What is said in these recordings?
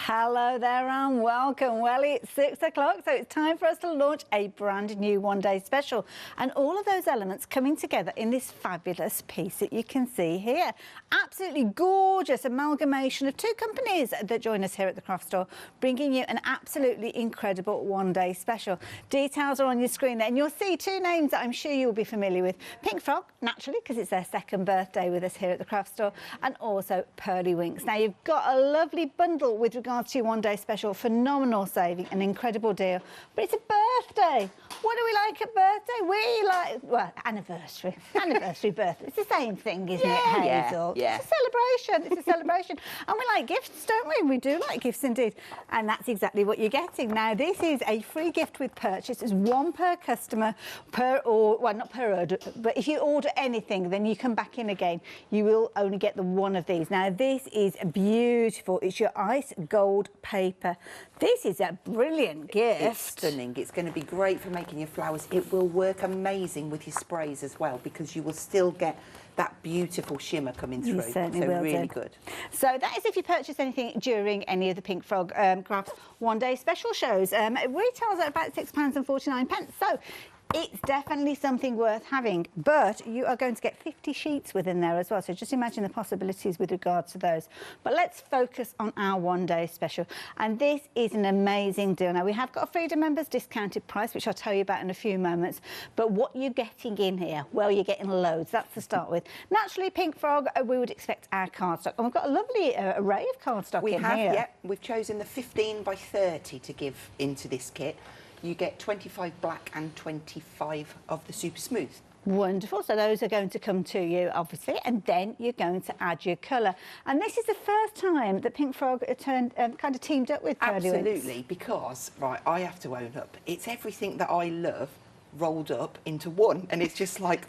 Hello there and welcome. Well, it's 6 o'clock, so it's time for us to launch a brand new one-day special. And all of those elements coming together in this fabulous piece that you can see here. Absolutely gorgeous amalgamation of two companies that join us here at the craft store, bringing you an absolutely incredible one-day special. Details are on your screen there, and you'll see two names that I'm sure you'll be familiar with. Pink Frog, naturally, because it's their second birthday with us here at the craft store, and also Pearly Winks. Now, you've got a lovely bundle with regards to your one-day special, phenomenal saving, an incredible deal. But it's a birthday. What do we like at birthday? We like, well, anniversary birthday. It's the same thing, isn't it, Hazel? Yeah. It's a celebration. It's a celebration. And we like gifts, don't we? We do like gifts indeed. And that's exactly what you're getting. Now, this is a free gift with purchase. It's one per customer, well, not per order, but if you order anything, then you come back in again. You will only get the one of these. Now, this is beautiful. It's your ice gold paper. This is a brilliant gift. It's stunning. It's going to be great for making your flowers. It will work amazing with your sprays as well, because you will still get that beautiful shimmer coming through. You certainly will really do. Good. So that is if you purchase anything during any of the Pink Frog Crafts one-day special shows. It retails at about £6.49. So it's definitely something worth having, but you are going to get 50 sheets within there as well. So just imagine the possibilities with regards to those. But let's focus on our one-day special. And this is an amazing deal. Now, we have got a Freedom Members discounted price, which I'll tell you about in a few moments. But what you're getting in here, well, you're getting loads. That's to start with. Naturally, Pink Frog, we would expect our cardstock. And we've got a lovely array of cardstock in here. Yeah. We've chosen the 15 by 30 to give into this kit. You get 25 black and 25 of the super smooth. Wonderful. So those are going to come to you, obviously, and then you're going to add your colour. And this is the first time that Pink Frog kind of teamed up with Pearly Winks. Absolutely, because, right, I have to own up. It's everything that I love rolled up into one, and it's just like,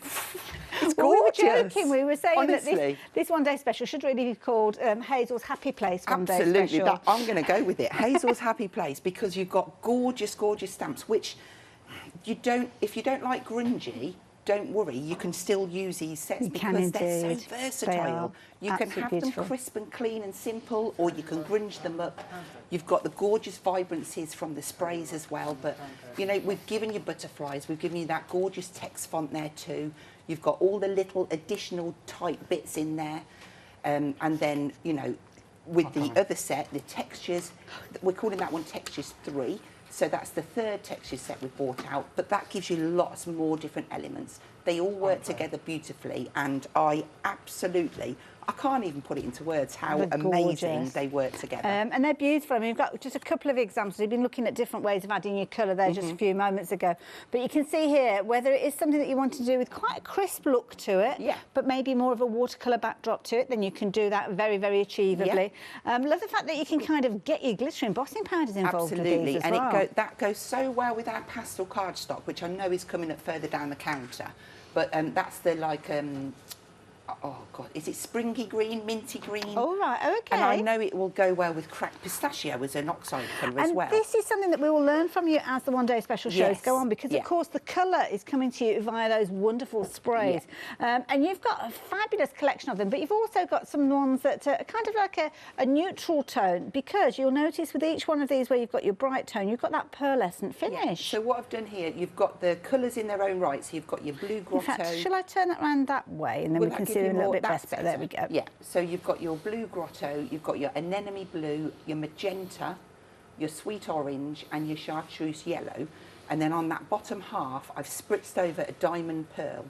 it's gorgeous. Well, we were joking. We were saying Honestly. that this one-day special should really be called Hazel's Happy Place one-day Absolutely, special. I'm going to go with it. Hazel's Happy Place, because you've got gorgeous, gorgeous stamps, which you don't, if you don't like grungy, don't worry, you can still use these sets because they're so versatile. You can have them crisp and clean and simple, or you can grunge them up. You've got the gorgeous vibrancies from the sprays as well, but, you know, we've given you butterflies, we've given you that gorgeous text font there too. You've got all the little additional tight bits in there, and then, you know, with the other set, the textures, we're calling that one Textures 3. So that's the third texture set we brought out, but that gives you lots more different elements. They all work together beautifully, and I can't even put it into words how amazing they work together. And they're beautiful. I mean, we've got just a couple of examples. We've been looking at different ways of adding your colour there just a few moments ago. But you can see here, whether it is something that you want to do with quite a crisp look to it, but maybe more of a watercolour backdrop to it, then you can do that very, very achievably. Love the fact that you can kind of get your glitter embossing powders involved with these as well. And that goes so well with our pastel cardstock, which I know is coming up further down the counter. But that's the, like, oh God, is it springy green, minty green? All right, okay. And I know it will go well with cracked pistachio as an oxide colour as well. And this is something that we will learn from you as the one-day special shows go on, because of course the colour is coming to you via those wonderful sprays. And you've got a fabulous collection of them, but you've also got some ones that are kind of like a neutral tone, because you'll notice with each one of these where you've got your bright tone, you've got that pearlescent finish. So what I've done here, you've got the colours in their own right, so you've got your blue grotto. In fact, shall I turn that around that way, and then we can see them a little bit better. There we go. Yeah, so you've got your blue grotto, you've got your anemone blue, your magenta, your sweet orange, and your chartreuse yellow. And then on that bottom half, I've spritzed over a diamond pearl,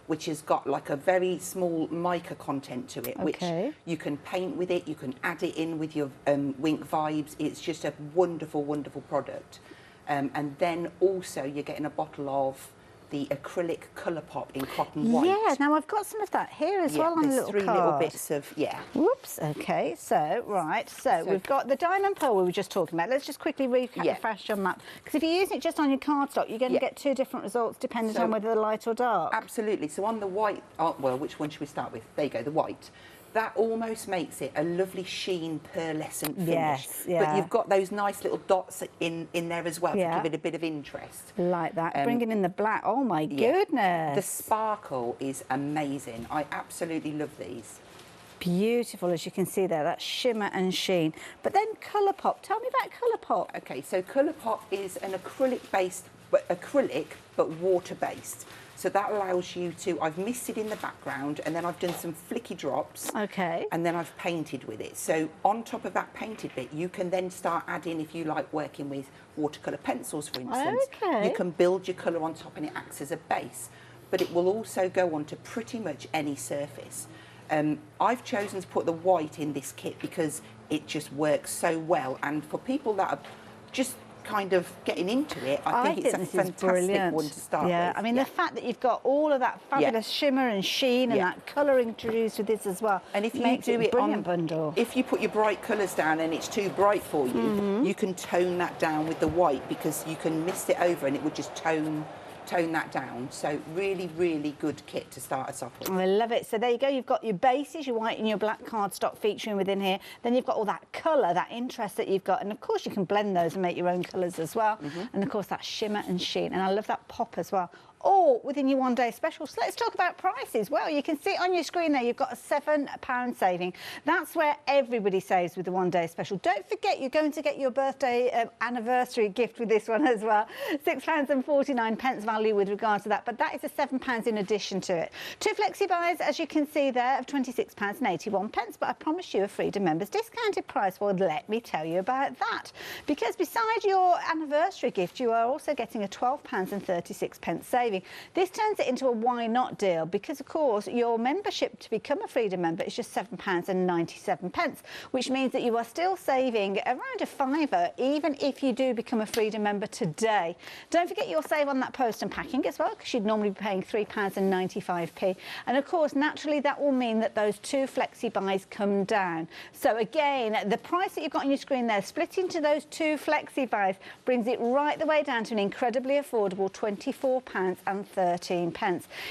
which has got like a very small mica content to it, which you can paint with it, you can add it in with your Wink Vibes. It's just a wonderful, wonderful product. And then also you're getting a bottle of the acrylic colour pop in cotton white. Yeah, now I've got some of that here as well on a little three card. Little bits of, Whoops, okay, so, right, so we've got the diamond pearl we were just talking about. Let's just quickly refresh on that. Because if you use it just on your cardstock, you're going to get two different results depending on whether they're light or dark. Absolutely. So on the white, well, which one should we start with? There you go, the white. That almost makes it a lovely sheen, pearlescent finish. Yes, But you've got those nice little dots in there as well to give it a bit of interest. Like that. Bringing in the black. Oh, my goodness. The sparkle is amazing. I absolutely love these. Beautiful, as you can see there, that shimmer and sheen. But then Colour Pop, tell me about Colour Pop. Okay, so Colour Pop is an acrylic but water-based. So that allows you to, I've misted in the background and then I've done some flicky drops. Okay. And then I've painted with it. So on top of that painted bit, you can then start adding, if you like working with watercolour pencils, for instance, okay, you can build your colour on top and it acts as a base. But it will also go onto pretty much any surface. I've chosen to put the white in this kit because it just works so well. And for people that are just kind of getting into it, I think it's a fantastic one to start with. I mean, the fact that you've got all of that fabulous shimmer and sheen and that colour introduced with this as well, and if you do it on bundle. If you put your bright colours down and it's too bright for you, you can tone that down with the white, because you can mist it over and it would just tone that down. So really, really good kit to start us off with. I love it. So there you go, you've got your bases, your white and your black cardstock featuring within here. Then you've got all that colour, that interest that you've got, and of course you can blend those and make your own colours as well. And of course that shimmer and sheen, and I love that pop as well. All within your one-day special. So let's talk about prices. Well, you can see on your screen there, you've got a £7 saving. That's where everybody saves with the one-day special. Don't forget, you're going to get your birthday anniversary gift with this one as well. £6.49 value with regard to that, but that is a £7 in addition to it. Two flexi buys, as you can see there, of £26.81, but I promise you a Freedom members discounted price. Well, let me tell you about that. Because besides your anniversary gift, you are also getting a £12.36 saving. This turns it into a why not deal, because of course your membership to become a Freedom member is just £7.97, which means that you are still saving around a £5 even if you do become a Freedom member today. Don't forget you'll save on that post and packing as well, because you'd normally be paying £3.95, and of course naturally that will mean that those two flexi buys come down. So again, the price that you've got on your screen there, split into those two flexi buys, brings it right the way down to an incredibly affordable £24.13.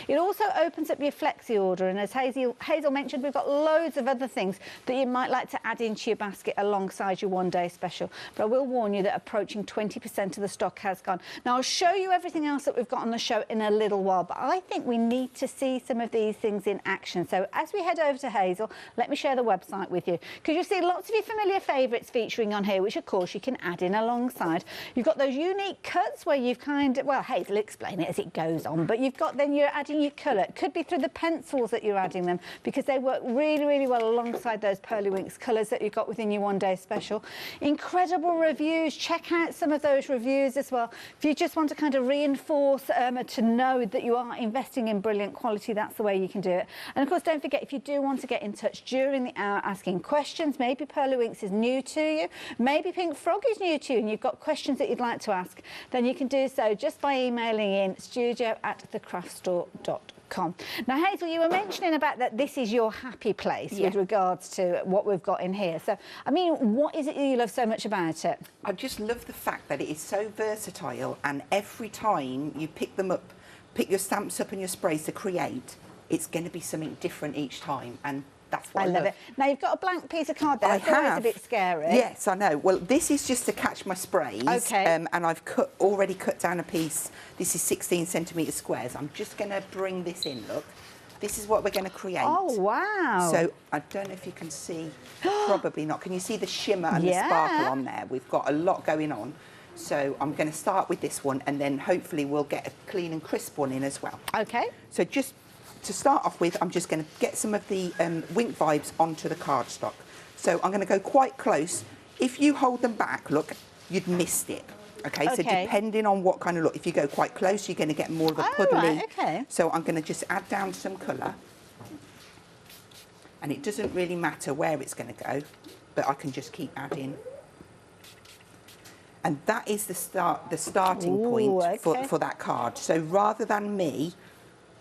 It also opens up your flexi order, and as Hazel mentioned, we've got loads of other things that you might like to add into your basket alongside your one-day special. But I will warn you that approaching 20% of the stock has gone. Now I'll show you everything else that we've got on the show in a little while, but I think we need to see some of these things in action. So as we head over to Hazel, let me share the website with you, because you'll see lots of your familiar favourites featuring on here, which of course you can add in alongside. You've got those unique cuts where you've well, Hazel will explain it as it goes on, but you've got, then you're adding your colour. It could be through the pencils that you're adding them, because they work really, really well alongside those Pearly Winks colours that you've got within your one-day special. Incredible reviews. Check out some of those reviews as well. If you just want to kind of reinforce to know that you are investing in brilliant quality, that's the way you can do it. And of course, don't forget, if you do want to get in touch during the hour asking questions, maybe Pearly Winks is new to you, maybe Pink Frog is new to you, and you've got questions that you'd like to ask, then you can do so just by emailing in studio@thecraftstore.com. Now, Hazel, you were mentioning about that this is your happy place with regards to what we've got in here. So, I mean, what is it you love so much about it? I just love the fact that it is so versatile, and every time you pick them up, pick your stamps up and your sprays to create, it's going to be something different each time, and that's what I love. It. Now, you've got a blank piece of card there. I have. It's a bit scary. Yes, I know. Well, this is just to catch my sprays. Okay. And I've already cut down a piece. This is 16 centimetre squares. I'm just going to bring this in, look. This is what we're going to create. Oh, wow. So, I don't know if you can see, probably not. Can you see the shimmer and the sparkle on there? We've got a lot going on. So, I'm going to start with this one, and then hopefully we'll get a clean and crisp one in as well. Okay. So, just to start off with, I'm just going to get some of the Wink vibes onto the cardstock. So I'm going to go quite close. If you hold them back, look, you'd missed it. Okay, so depending on what kind of look, if you go quite close, you're going to get more of a puddly. Right, so I'm going to just add down some colour. And it doesn't really matter where it's going to go, but I can just keep adding. And that is the starting point for that card. So rather than me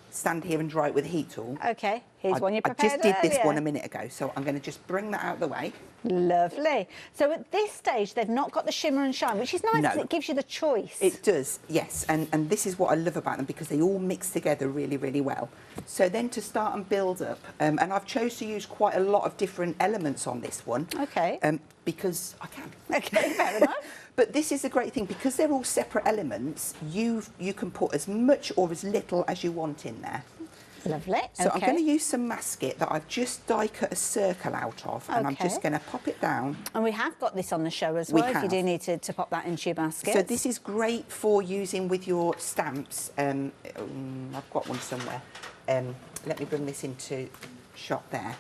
stand here and dry it with a heat tool. Okay, here's one you prepared I just did this one a minute ago, so I'm going to just bring that out of the way. Lovely. So at this stage, they've not got the shimmer and shine, which is nice because it gives you the choice. It does, yes, and this is what I love about them, because they all mix together really, really well. So then to start and build up, and I've chose to use quite a lot of different elements on this one. Okay. Because I can. Okay, fair enough. But this is a great thing, because they're all separate elements, you can put as much or as little as you want in there. Lovely. So I'm going to use some masket that I've just die cut a circle out of, and I'm just going to pop it down. And we have got this on the show as well, if you do need to pop that into your basket. So this is great for using with your stamps. I've got one somewhere. Let me bring this into shot there.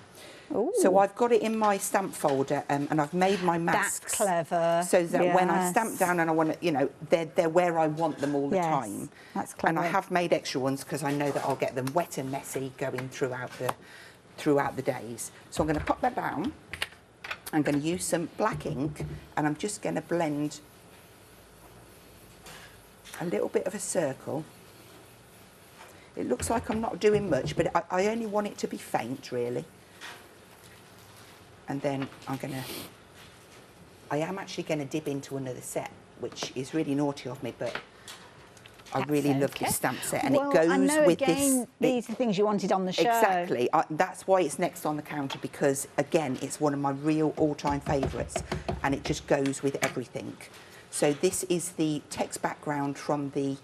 Ooh. So I've got it in my stamp folder, and I've made my masks. That's clever. So that when I stamp down and I want to, you know, they're where I want them all the time. That's clever. And I have made extra ones because I know that I'll get them wet and messy going throughout the days. So I'm going to pop that down. I'm going to use some black ink, and I'm just going to blend a little bit of a circle. It looks like I'm not doing much, but I only want it to be faint, really. And then I am actually going to dip into another set, which is really naughty of me, but I really love this stamp set, and it goes with this. These are things you wanted on the show. Exactly. That's why it's next on the counter, because again, it's one of my real all-time favourites, and it just goes with everything. So this is the text background from the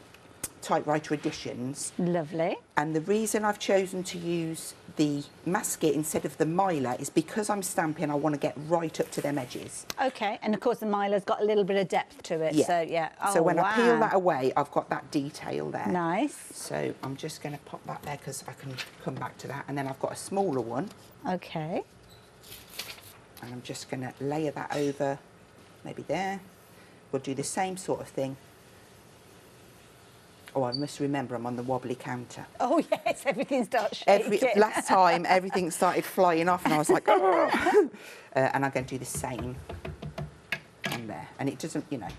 typewriter editions. Lovely. And the reason I've chosen to use the masket instead of the miler is because I'm stamping, I want to get right up to them edges. Okay. And of course the miler's got a little bit of depth to it. Yeah. So yeah. Oh, so when I peel that away, I've got that detail there. Nice. So I'm just going to pop that there because I can come back to that. And then I've got a smaller one. Okay. And I'm just going to layer that over, maybe there. We'll do the same sort of thing. Oh, I must remember I'm on the wobbly counter. Oh, yes, everything starts shaking. Last time, everything started flying off and I was like, oh. And I'm going to do the same on there. And it doesn't, you know,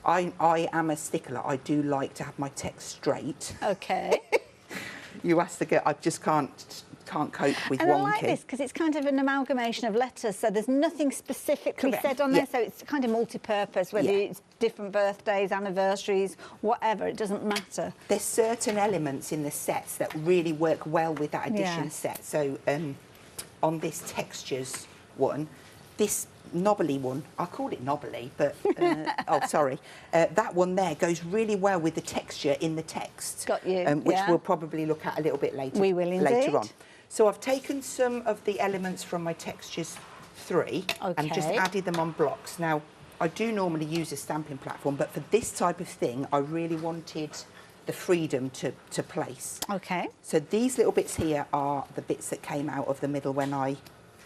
I am a stickler. I do like to have my text straight. Okay. You asked the girl, I just can't cope with and wonky. I like this because it's kind of an amalgamation of letters, so there's nothing specifically said on there, so it's kind of multi-purpose, whether it's different birthdays, anniversaries, whatever, it doesn't matter. There's certain elements in the sets that really work well with that edition set. So on this textures one, this knobbly one, I called it knobbly, but oh sorry, that one there goes really well with the texture in the text. Got you. Which we'll probably look at a little bit later. We will indeed. Later on. So I've taken some of the elements from my textures 3 and just added them on blocks. Now I do normally use a stamping platform, but for this type of thing I really wanted the freedom to place. Okay. So these little bits here are the bits that came out of the middle when I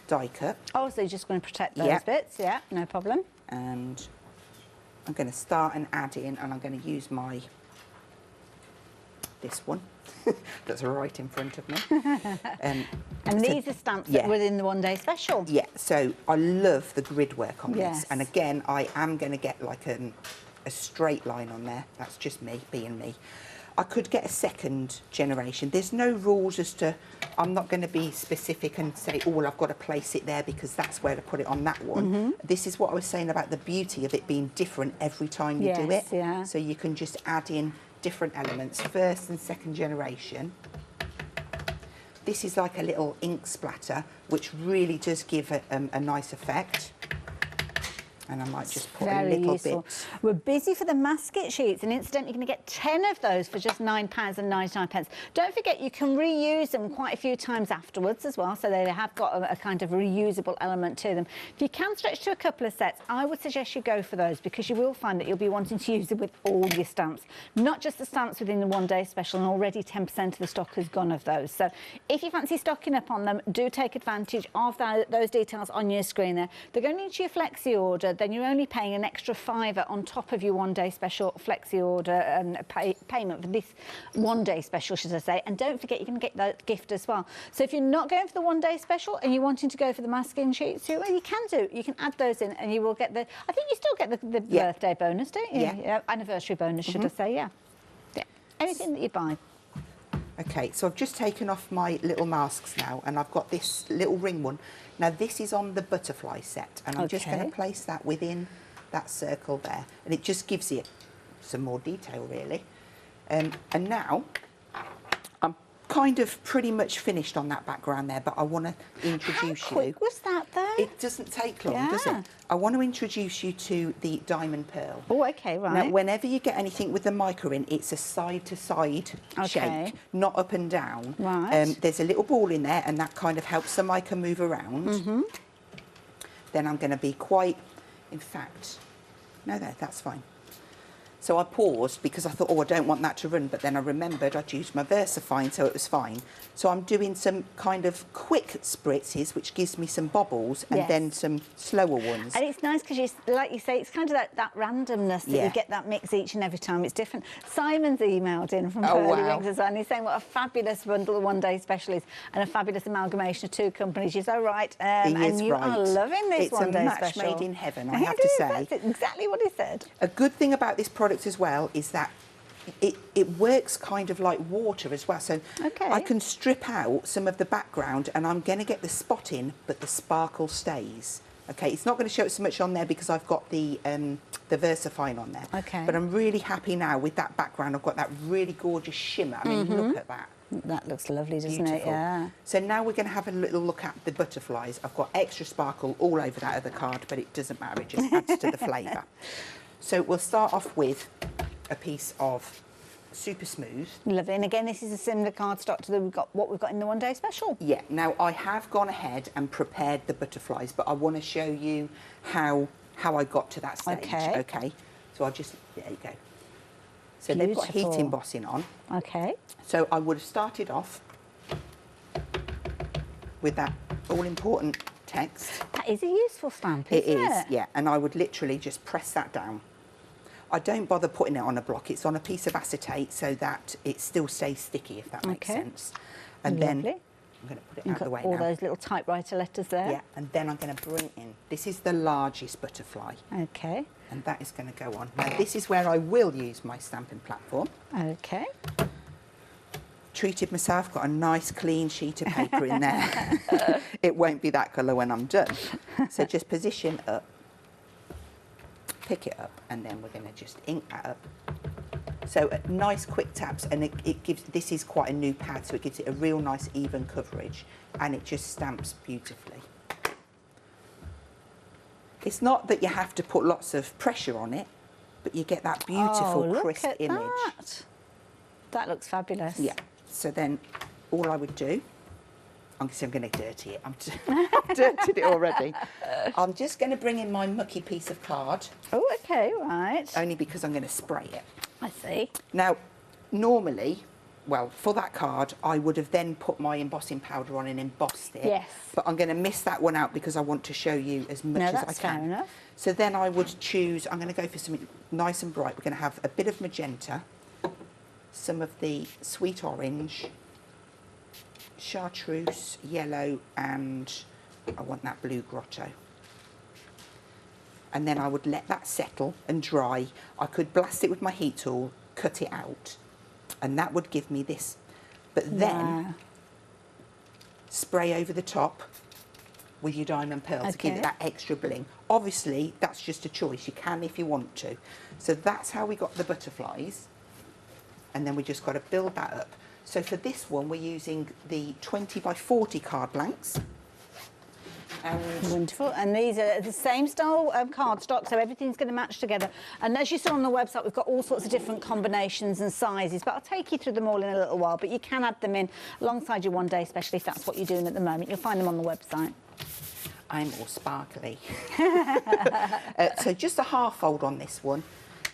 die cut. Oh, so you're just going to protect those bits? Yeah, no problem. And I'm going to start and add in, and I'm going to use this one that's right in front of me. And these are stamps that were in the one day special. Yeah, so I love the grid work on Yes. this. And again, I am going to get like a straight line on there. That's just me, being me. I could get a second generation. There's no rules as to, I'm not going to be specific and say, oh, well, I've got to place it there because that's where to put it on that one. This is what I was saying about the beauty of it being different every time you do it. Yeah. So you can just add in different elements, first and second generation. This is like a little ink splatter, which really does give a nice effect. And I might just put a little bit. We're busy for the masket sheets, and incidentally, you're going to get 10 of those for just £9.99. Don't forget, you can reuse them quite a few times afterwards as well, so they have got a kind of reusable element to them. If you can stretch to a couple of sets, I would suggest you go for those, because you will find that you'll be wanting to use them with all your stamps, not just the stamps within the one day special, and already 10% of the stock has gone of those. So if you fancy stocking up on them, do take advantage of those details on your screen there. They're going into your flexi order, then you're only paying an extra £5 on top of your one day special flexi order and payment for this one day special, should I say. And don't forget, you're going to get that gift as well. So if you're not going for the one day special and you're wanting to go for the masking sheets, well, you can do. You can add those in and you will get the, I think you still get the birthday bonus, don't you? Yeah. Anniversary bonus, should I say, yeah. Anything that you buy. Okay, so I've just taken off my little masks now, and I've got this little ring one. Now this is on the butterfly set, and I'm just going to place that within that circle there, and it just gives it some more detail, really. And now I'm kind of pretty much finished on that background there, but I want to introduce you. How quick was that, though? It doesn't take long, does it? I want to introduce you to the diamond pearl. Oh, okay, right. Now, whenever you get anything with the mica in, it's a side-to-side shake, not up and down. Right. There's a little ball in there, and that kind of helps the mica move around. Then I'm going to be quite, in fact, no, that's fine. So I paused because I thought, oh, I don't want that to run, but then I remembered I'd used my VersaFine, so it was fine. So I'm doing some kind of quick spritzes, which gives me some bobbles, and then some slower ones. And it's nice because, like you say, it's kind of that randomness that you get that mix each and every time. It's different. Simon's emailed in from Pearly Rings as well, and he's saying what a fabulous bundle of one-day special is, and a fabulous amalgamation of two companies. You're so right. And you are loving this one-day special. It's a match made in heaven, I have to say. That's exactly what he said. A good thing about this product as well is that it works kind of like water as well, so I can strip out some of the background and I'm going to get the spot in, but the sparkle stays. Okay, it's not going to show it so much on there because I've got the VersaFine on there. Okay. But I'm really happy now with that background. I've got that really gorgeous shimmer. I mean, look at that. That looks lovely, doesn't it? Beautiful. Yeah. So now we're going to have a little look at the butterflies. I've got extra sparkle all over that other card, but it doesn't matter. It just adds to the flavour. So we'll start off with a piece of Super Smooth. Lovely. And again, this is a similar cardstock to what we've got in the one-day special. Yeah. Now, I have gone ahead and prepared the butterflies, but I want to show you how I got to that stage. Okay. So I'll just, there you go. So they've got heat embossing on. Okay. So I would have started off with that all-important text. That is a useful stamp, isn't it? It is, yeah. And I would literally just press that down. I don't bother putting it on a block. It's on a piece of acetate so that it still stays sticky, if that makes sense. And then I'm going to put it out of the way now. All those little typewriter letters there. Yeah, and then I'm going to bring in, this is the largest butterfly. Okay. And that is going to go on. Now, this is where I will use my stamping platform. Okay. Treated myself, got a nice clean sheet of paper in there. It won't be that colour when I'm done. So just position up, pick it up, and then we're going to just ink that up. So nice quick taps, and it gives, this is quite a new pad, so it gives it a real nice even coverage, and it just stamps beautifully. It's not that you have to put lots of pressure on it, but you get that beautiful crisp image. That looks fabulous. Yeah. So then all I would do, obviously I'm going to dirty it. I've dirtied it already. I'm just going to bring in my mucky piece of card. Oh, okay, right. Only because I'm going to spray it. I see. Now, normally, well, for that card, I would have then put my embossing powder on and embossed it. Yes. But I'm going to miss that one out because I want to show you as much as I can. That's fair enough. So then I would choose, I'm going to go for something nice and bright. We're going to have a bit of magenta, some of the sweet orange, chartreuse, yellow, and I want that blue grotto. And then I would let that settle and dry. I could blast it with my heat tool, cut it out, and that would give me this. But then spray over the top with your diamond pearl to give it that extra bling. Obviously, that's just a choice. You can if you want to. So that's how we got the butterflies. And then we just got to build that up. So for this one, we're using the 20 by 40 card blanks. And wonderful. And these are the same style cardstock, so everything's going to match together. And as you saw on the website, we've got all sorts of different combinations and sizes, but I'll take you through them all in a little while. But you can add them in alongside your one-day special if that's what you're doing at the moment. You'll find them on the website. I'm all sparkly. So just a half fold on this one.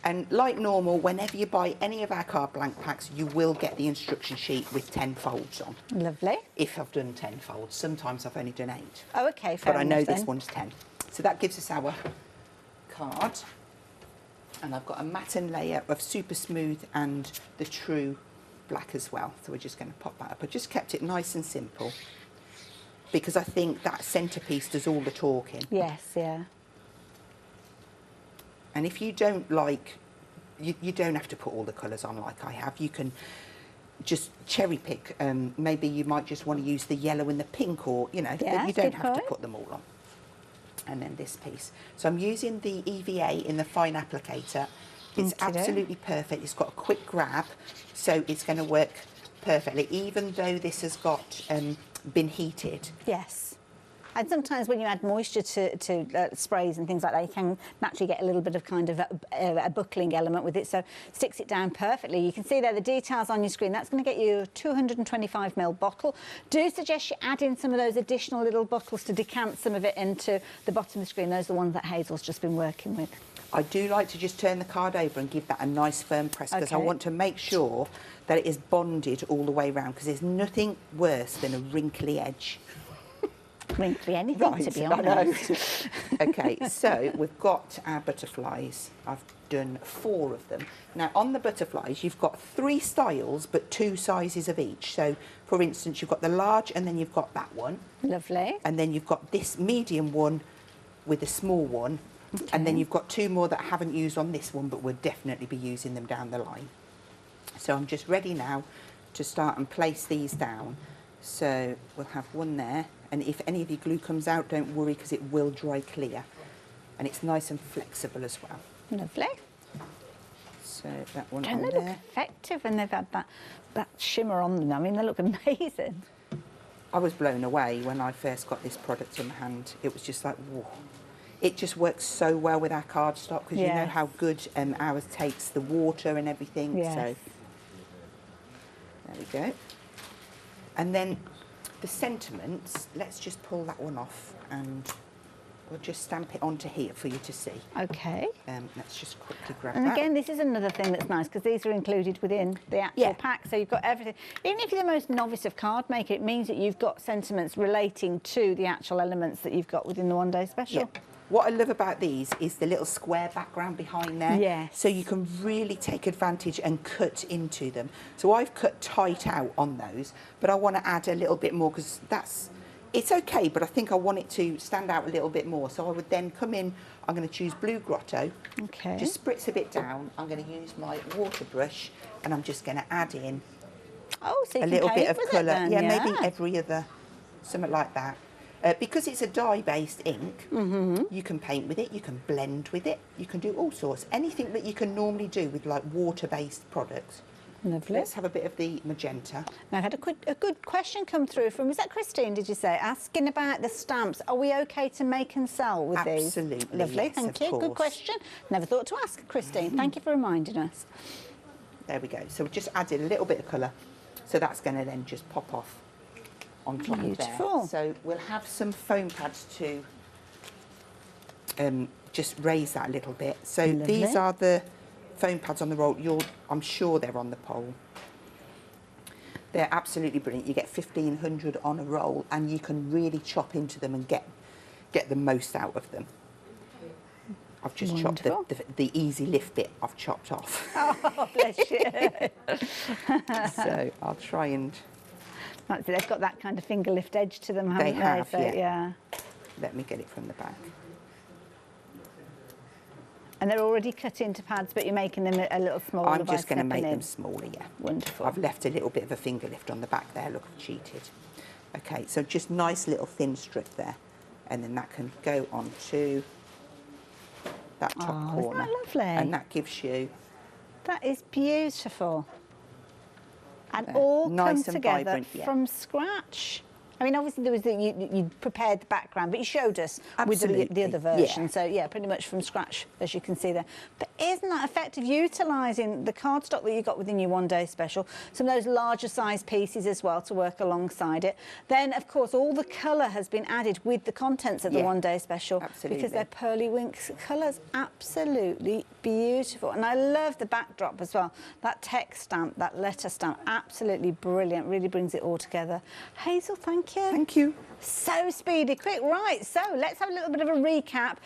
And like normal, whenever you buy any of our card blank packs, you will get the instruction sheet with 10 folds on. Lovely. If I've done 10 folds. Sometimes I've only done 8. Oh, okay, fair But I know enough, this one's 10. So that gives us our card. And I've got a matten layer of Super Smooth and the True Black as well. So we're just going to pop that up. I just kept it nice and simple because I think that centrepiece does all the talking. Yes, yeah. And if you don't like, you don't have to put all the colours on like I have. You can just cherry pick. Maybe you might just want to use the yellow and the pink, or, you know, you don't have to put them all on. And then this piece. So I'm using the EVA in the fine applicator. It's absolutely perfect. It's got a quick grab, so it's going to work perfectly, even though this has got been heated. Yes. And sometimes when you add moisture to sprays and things like that, you can naturally get a little bit of kind of a buckling element with it, so sticks it down perfectly. You can see there the details on your screen. That's going to get you a 225ml bottle. Do suggest you add in some of those additional little bottles to decant some of it into the bottom of the screen. Those are the ones that Hazel's just been working with. I do like to just turn the card over and give that a nice firm press, because I want to make sure that it is bonded all the way around, because there's nothing worse than a wrinkly edge. Wrinkly anything, right, to be honest. OK, so we've got our butterflies. I've done 4 of them. Now, on the butterflies, you've got 3 styles, but 2 sizes of each. So, for instance, you've got the large, and then you've got that one. Lovely. And then you've got this medium one with a small one. Okay. And then you've got 2 more that I haven't used on this one, but we'll definitely be using them down the line. So I'm just ready now to start and place these down. So we'll have one there, and if any of your glue comes out, don't worry, because it will dry clear. And it's nice and flexible as well. Lovely. So that one Don't on they there. look effective when they've had that shimmer on them? I mean, they look amazing. I was blown away when I first got this product in my hand. It was just like, whoa. It just works so well with our cardstock, because you know how good ours takes the water and everything. Yes. So there we go. And then the sentiments, let's just pull that one off, and we'll just stamp it onto here for you to see. OK. Let's just quickly grab And that. again, this is another thing that's nice, because these are included within the actual pack, so you've got everything. Even if you're the most novice of card maker, it means that you've got sentiments relating to the actual elements that you've got within the One Day Special. Yeah. What I love about these is the little square background behind there. Yes. So you can really take advantage and cut into them. So I've cut tight out on those, but I want to add a little bit more, because it's okay, but I think I want it to stand out a little bit more. So I would then come in, I'm going to choose Blue Grotto. OK. Just spritz a bit down. I'm going to use my water brush, and I'm just going to add in so a little bit of colour. Yeah, maybe every other, something like that. Because it's a dye-based ink, you can paint with it, you can blend with it, you can do all sorts. Anything that you can normally do with like water-based products. Lovely. Let's have a bit of the magenta. Now, I had a good question come through from, was that Christine, did you say, asking about the stamps. Are we OK to make and sell with these? Absolutely. Lovely, yes, thank you. course. Good question. Never thought to ask, Christine. Thank you for reminding us. There we go. So we just added a little bit of colour. So that's going to then just pop off on top of there. So we'll have some foam pads to just raise that a little bit. So these are the foam pads on the roll. I'm sure they're on the pole. They're absolutely brilliant. You get 1,500 on a roll, and you can really chop into them and get the most out of them. I've just chopped the easy lift bit. I've chopped off. Oh, bless you. So I'll try and. That's it. They've got that kind of finger lift edge to them, haven't they? They have, so, yeah. Let me get it from the back. And they're already cut into pads, but you're making them a little smaller. I'm just going to make them smaller, yeah. Wonderful. I've left a little bit of a finger lift on the back there. Look, I've cheated. OK, so just nice little thin strip there. And then that can go onto that top corner. Isn't that lovely? And that gives you... That is beautiful. And all nice come and together vibrant, yeah. from scratch. I mean, obviously, there was you prepared the background, but you showed us with the other version. Yeah. So, yeah, pretty much from scratch, as you can see there. But isn't that effective, utilising the cardstock that you got within your One Day Special, some of those larger size pieces as well to work alongside it. Then, of course, all the colour has been added with the contents of the One Day Special. Absolutely. Because they're Pearly Winks colours. Absolutely beautiful. And I love the backdrop as well. That text stamp, that letter stamp, absolutely brilliant. Really brings it all together. Hazel, thank you. Thank you. So speedy, quick. Right, so let's have a little bit of a recap,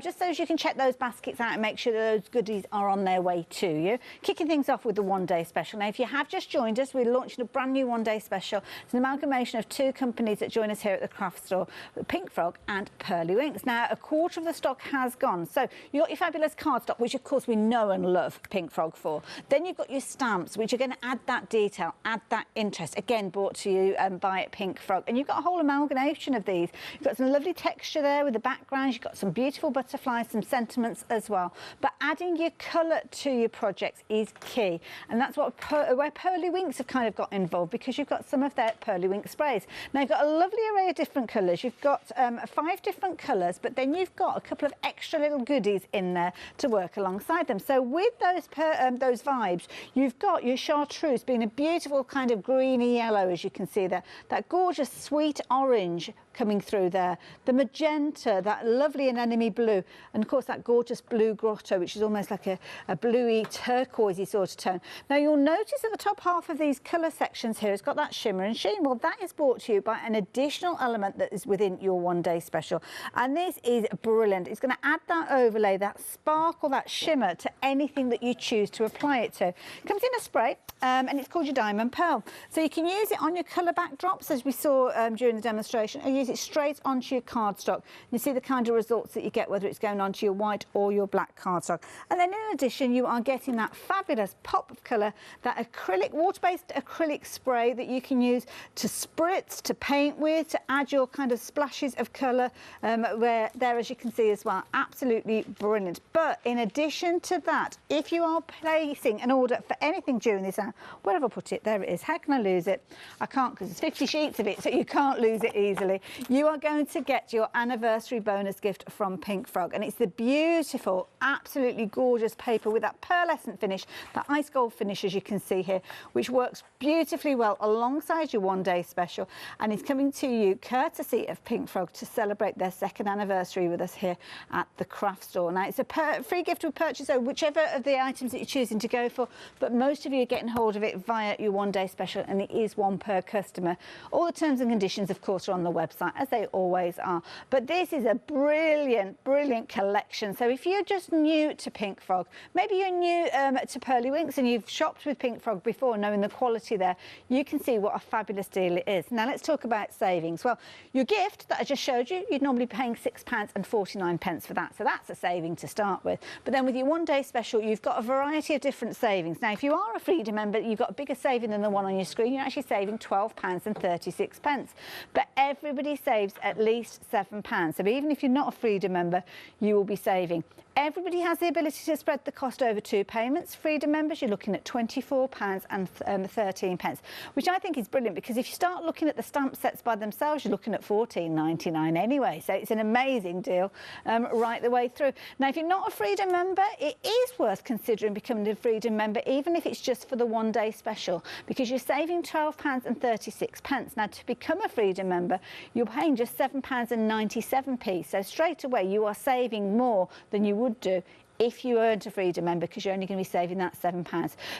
just so as you can check those baskets out and make sure that those goodies are on their way to you. Kicking things off with the One Day Special. Now, if you have just joined us, we're launching a brand new One Day Special. It's an amalgamation of 2 companies that join us here at the craft store, Pink Frog and Pearly Winks. Now, a quarter of the stock has gone. So you've got your fabulous cardstock, which of course we know and love Pink Frog for. Then you've got your stamps, which are going to add that detail, add that interest. Again, brought to you by Pink Frog. Frog, and you've got a whole amalgamation of these. You've got some lovely texture there with the backgrounds, you've got some beautiful butterflies, some sentiments as well. But adding your colour to your projects is key, and that's what where Pearly Winks have kind of got involved, because you've got some of their Pearly Wink sprays. Now you've got a lovely array of different colours. You've got 5 different colours, but then you've got a couple of extra little goodies in there to work alongside them. So with those vibes, you've got your chartreuse being a beautiful kind of greeny yellow, as you can see there, that gorgeous sweet orange coming through there, the magenta, that lovely anemone blue, and of course that gorgeous blue grotto, which is almost like a bluey turquoisey sort of tone. Now you'll notice at the top half of these colour sections here, it's got that shimmer and sheen. Well, that is brought to you by an additional element that is within your one-day special, and this is brilliant. It's going to add that overlay, that sparkle, that shimmer to anything that you choose to apply it to. It comes in a spray, and it's called your Diamond Pearl. So you can use it on your colour backdrops, as we saw during the demonstration, or use it straight onto your cardstock. You see the kind of results that you get, whether it's going onto your white or your black cardstock. And then in addition, you are getting that fabulous pop of colour, that acrylic, water-based acrylic spray that you can use to spritz, to paint with, to add your kind of splashes of colour where there, as you can see as well. Absolutely brilliant. But in addition to that, if you are placing an order for anything during this hour, where have I put it? There it is. How can I lose it? I can't, because there's 50 sheets of it, so you can't lose it easily. You are going to get your anniversary bonus gift from Pink Frog, and it's the beautiful, absolutely gorgeous paper with that pearlescent finish, that ice gold finish, as you can see here, which works beautifully well alongside your one-day special, and is coming to you courtesy of Pink Frog to celebrate their 2nd anniversary with us here at the craft store. Now, it's a free gift with purchase, so whichever of the items that you're choosing to go for, but most of you are getting hold of it via your one-day special, and it is 1 per customer. All the terms and conditions, of course, are on the website, as they always are. But this is a brilliant, brilliant collection. So if you're just new to Pink Frog, maybe you're new to Pearly Winks and you've shopped with Pink Frog before, knowing the quality there, you can see what a fabulous deal it is. Now let's talk about savings. Well, your gift that I just showed you, you'd normally be paying £6.49 for that. So that's a saving to start with. But then with your one-day special, you've got a variety of different savings. Now, if you are a Freedom member, you've got a bigger saving than the one on your screen. You're actually saving £12.36. But everybody saves at least £7. So even if you're not a Freedom member, you will be saving. Everybody has the ability to spread the cost over 2 payments. Freedom members, you're looking at £24.13, which I think is brilliant, because if you start looking at the stamp sets by themselves, you're looking at £14.99 anyway. So it's an amazing deal right the way through. Now, if you're not a Freedom member, it is worth considering becoming a Freedom member, even if it's just for the one-day special, because you're saving £12.36. Now, to become a Freedom member, you're paying just £7.97. So straight away, you are saving more than you would do if you weren't a Freedom member, because you're only going to be saving that £7.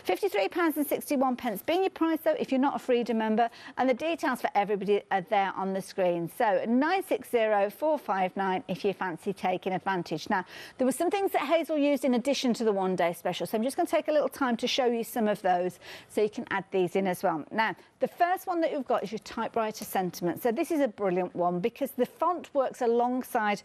£53.61 being your price, though, if you're not a Freedom member, and the details for everybody are there on the screen. So 960459 if you fancy taking advantage. Now, there were some things that Hazel used in addition to the one-day special, so I'm just going to take a little time to show you some of those so you can add these in as well. Now, the first one that you've got is your typewriter sentiment. So this is a brilliant one, because the font works alongside,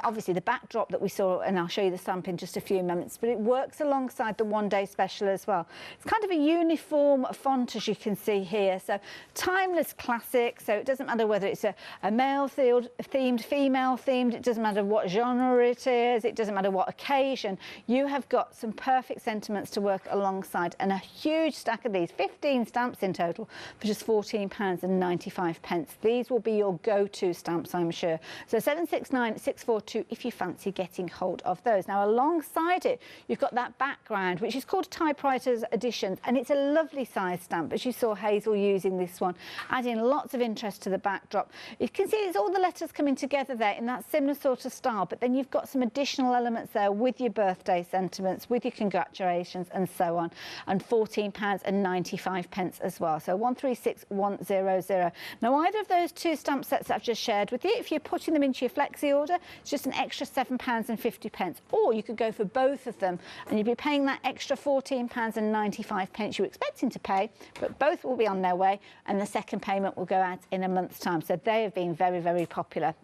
obviously, the backdrop that we saw, and I'll show you the stamp in just a few moments, but it works alongside the one-day special as well. It's kind of a uniform font, as you can see here, so timeless classic. So it doesn't matter whether it's a male themed, female themed, it doesn't matter what genre it is, it doesn't matter what occasion. You have got some perfect sentiments to work alongside, and a huge stack of these, 15 stamps in total, for just £14.95. These will be your go-to stamps, I'm sure. So 769642 if you fancy getting hold of those. Now, alongside it, you've got that background, which is called Typewriters Editions, and it's a lovely size stamp, as you saw Hazel using this one, adding lots of interest to the backdrop. You can see it's all the letters coming together there in that similar sort of style, but then you've got some additional elements there with your birthday sentiments, with your congratulations, and so on, and £14.95 as well. So 136100. Now, either of those 2 stamp sets that I've just shared with you, if you're putting them into your flexi order, it's just an extra £7.50, or you could go go for both of them, and you'll be paying that extra £14.95 you were expecting to pay, but both will be on their way, and the second payment will go out in a month's time. So they have been very, very popular.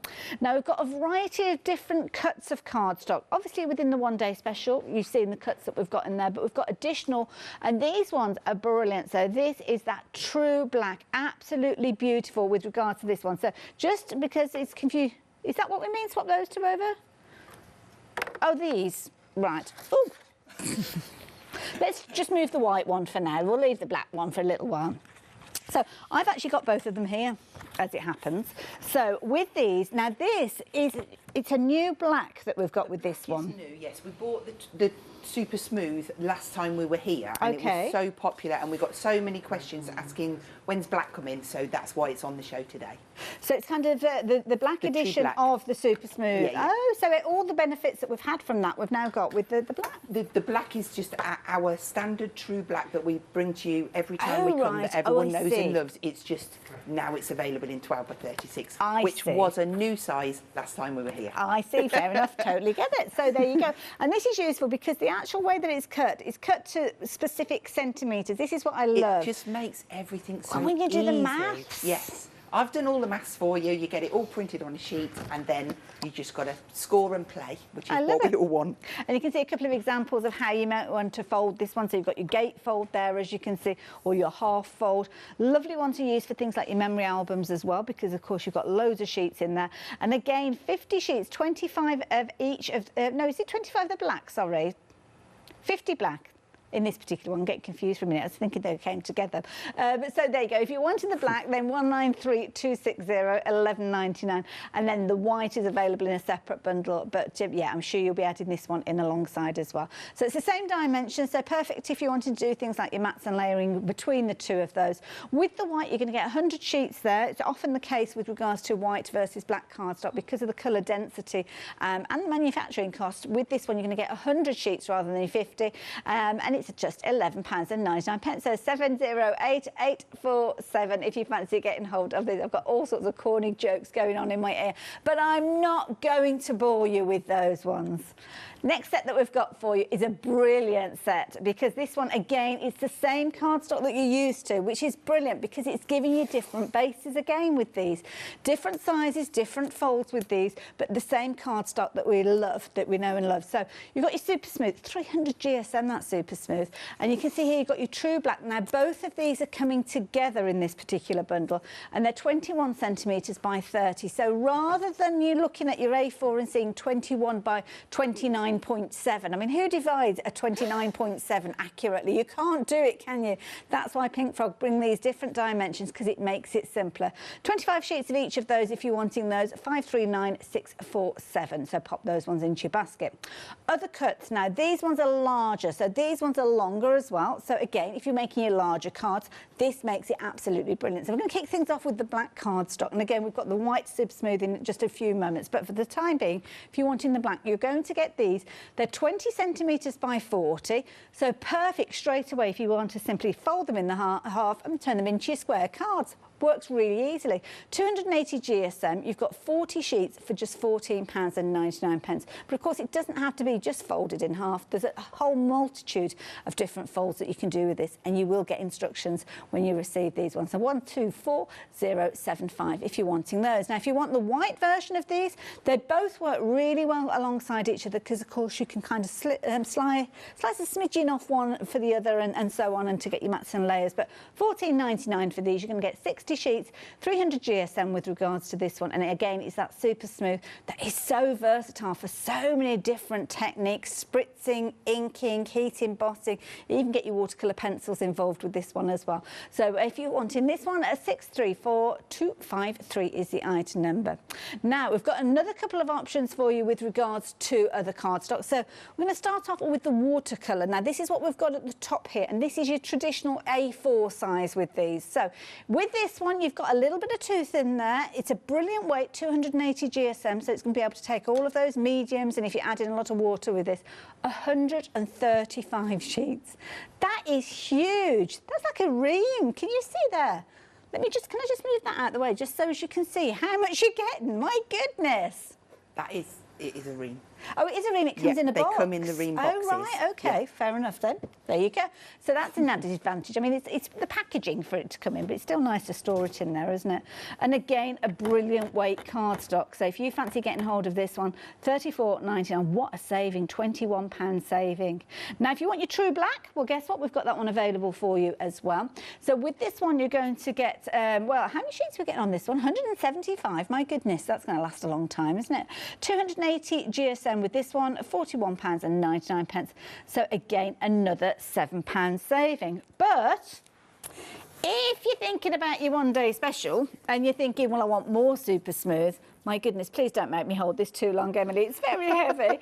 Now, we've got a variety of different cuts of cardstock. Obviously, within the one-day special, you've seen the cuts that we've got in there, but we've got additional, and these ones are brilliant. So this is that true black, absolutely beautiful with regard to this one. So just because it's confused, is that what we mean? Swap those two over? Oh, these. Right. Oh. Let's just move the white one for now. We'll leave the black one for a little while. So I've actually got both of them here, as it happens. So with these, now this is, it's a new black that we've got with this one. It's new, yes. We bought the super smooth last time we were here, and it was so popular, and we got so many questions asking when's black coming, so that's why it's on the show today. So it's kind of the black edition of the super smooth. Yeah, yeah. Oh, so all the benefits that we've had from that we've now got with the black. The black is just our standard true black that we bring to you every time we come, that everyone knows and loves. It's just now it's available in 12 by 36, which was a new size last time we were here. I see, fair enough, totally get it. So there you go. And this is useful because the actual way that it's cut is cut to specific centimetres. This is what I love. It just makes everything so when you do easy. The maths. Yes. I've done all the maths for you. You get it all printed on a sheet, and then you just got to score and play, which is what we all want. And you can see a couple of examples of how you might want to fold this one. So you've got your gate fold there, as you can see, or your half fold. Lovely one to use for things like your memory albums as well, because of course you've got loads of sheets in there. And again, 50 sheets, 25 of each of, no, is it 25 the black, sorry? 50 black. In this particular one, get confused for a minute. I was thinking they came together. But so there you go. If you wanted the black, then 193260 11.99, and then the white is available in a separate bundle. But yeah, I'm sure you'll be adding this one in alongside as well. So it's the same dimension, so perfect if you wanted to do things like your mats and layering between the two of those. With the white, you're going to get 100 sheets there. It's often the case with regards to white versus black cardstock because of the colour density and the manufacturing cost. With this one, you're going to get 100 sheets rather than 50, and it's just £11.99. So 708847 if you fancy getting hold of this. I've got all sorts of corny jokes going on in my ear, but I'm not going to bore you with those ones. Next set that we've got for you is a brilliant set, because this one, again, it's the same cardstock that you're used to, which is brilliant because it's giving you different bases again with these. Different sizes, different folds with these, but the same cardstock that we love, that we know and love. So you've got your super smooth, 300 GSM, that's super smooth. And you can see here you've got your true black. Now, both of these are coming together in this particular bundle, and they're 21 centimetres by 30. So rather than you looking at your A4 and seeing 21 by 29.7. I mean, who divides a 29.7 accurately? You can't do it, can you? That's why Pink Frog bring these different dimensions, because it makes it simpler. 25 sheets of each of those if you're wanting those, 539647. So pop those ones into your basket. Other cuts now, these ones are larger, so these ones are longer as well. So again, if you're making your larger cards, this makes it absolutely brilliant. So we're going to kick things off with the black cardstock. And again, we've got the white Sib Smooth in just a few moments. But for the time being, if you're wanting the black, you're going to get these. They're 20 centimetres by 40, so perfect straight away if you want to simply fold them in the half and turn them into your square cards. Works really easily. 280 GSM, you've got 40 sheets for just £14.99. But of course, it doesn't have to be just folded in half. There's a whole multitude of different folds that you can do with this, and you will get instructions when you receive these ones. So 124075 if you're wanting those. Now, if you want the white version of these, they both work really well alongside each other, because of course you can kind of slice a smidgen off one for the other, and so on, and to get your mats and layers. But £14.99 for these, you're going to get 60 sheets, 300 GSM with regards to this one. And again, it's that super smooth that is so versatile for so many different techniques: spritzing, inking, heat embossing. You even get your watercolour pencils involved with this one as well. So if you're wanting this one, 634253 is the item number. Now, we've got another couple of options for you with regards to other cardstock. So we're going to start off with the watercolour. Now, this is what we've got at the top here, and this is your traditional A4 size with these. So with this one, you've got a little bit of tooth in there. It's a brilliant weight, 280 GSM, so it's going to be able to take all of those mediums, and if you add in a lot of water with this, 135 sheets. That is huge. That's like a ream. Can you see there? Can I just move that out of the way, just so as you can see how much you're getting? My goodness. It is a ream. Oh, it is a ream. It comes in a box. They come in the ream boxes. Oh, right. Okay. Fair enough then. There you go. So that's an added advantage. I mean, it's the packaging for it to come in, but it's still nice to store it in there, isn't it? And again, a brilliant weight cardstock. So if you fancy getting hold of this one, $34.99. What a saving, £21 saving. Now, if you want your true black, well, guess what? We've got that one available for you as well. So with this one, you're going to get, well, how many sheets are we getting on this one? 175. My goodness, that's going to last a long time, isn't it? 280 GSM with this one, £41.99. So again, another £7 saving. But if you're thinking about your one-day special and you're thinking, well, I want more super smooth, my goodness, please don't make me hold this too long, Emily. It's very heavy.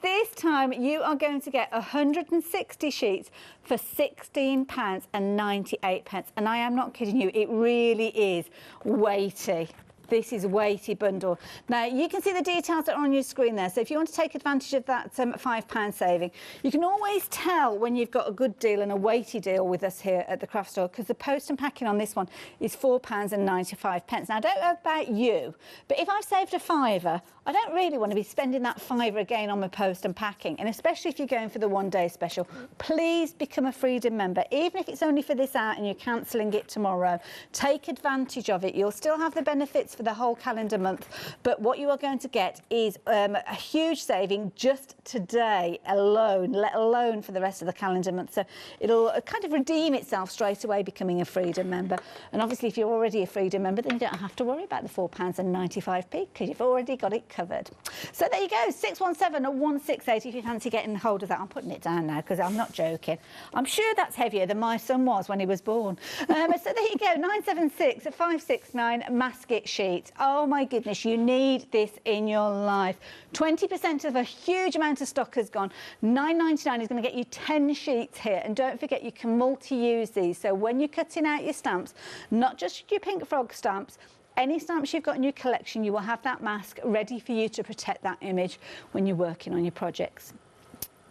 This time you are going to get 160 sheets for £16.98. And I am not kidding you, it really is weighty. This is a weighty bundle. Now, you can see the details that are on your screen there. So if you want to take advantage of that £5 saving, you can always tell when you've got a good deal and a weighty deal with us here at the craft store, because the post and packing on this one is £4.95. Now, I don't know about you, but if I've saved a fiver, I don't really want to be spending that fiver again on my post and packing. And especially if you're going for the one-day special, please become a Freedom member. Even if it's only for this hour and you're cancelling it tomorrow, take advantage of it. You'll still have the benefits for the whole calendar month, but what you are going to get is a huge saving just today alone, let alone for the rest of the calendar month. So it'll kind of redeem itself straight away becoming a Freedom member. And obviously if you're already a Freedom member, then you don't have to worry about the £4.95 because you've already got it covered. So there you go, 617-168 if you fancy getting hold of that. I'm putting it down now because I'm not joking. I'm sure that's heavier than my son was when he was born. So there you go, 976-569 masket sheet. Oh my goodness, you need this in your life. 20% of a huge amount of stock has gone. $9.99 is going to get you 10 sheets here. And don't forget, you can multi-use these. So when you're cutting out your stamps, not just your pink frog stamps, any stamps you've got in your collection, you will have that mask ready for you to protect that image when you're working on your projects.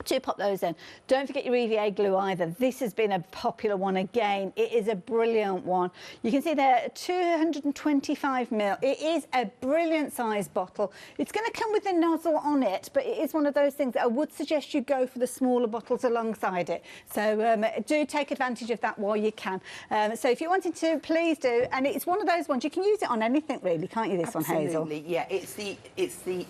Do pop those in. Don't forget your EVA glue either. This has been a popular one again. It is a brilliant one. You can see there 225ml. It is a brilliant size bottle. It's going to come with a nozzle on it, but it is one of those things that I would suggest you go for the smaller bottles alongside it. So do take advantage of that while you can. So if you wanted to, please do. And it's one of those ones, you can use it on anything really, can't you, this Absolutely, one, Hazel? yeah. It's the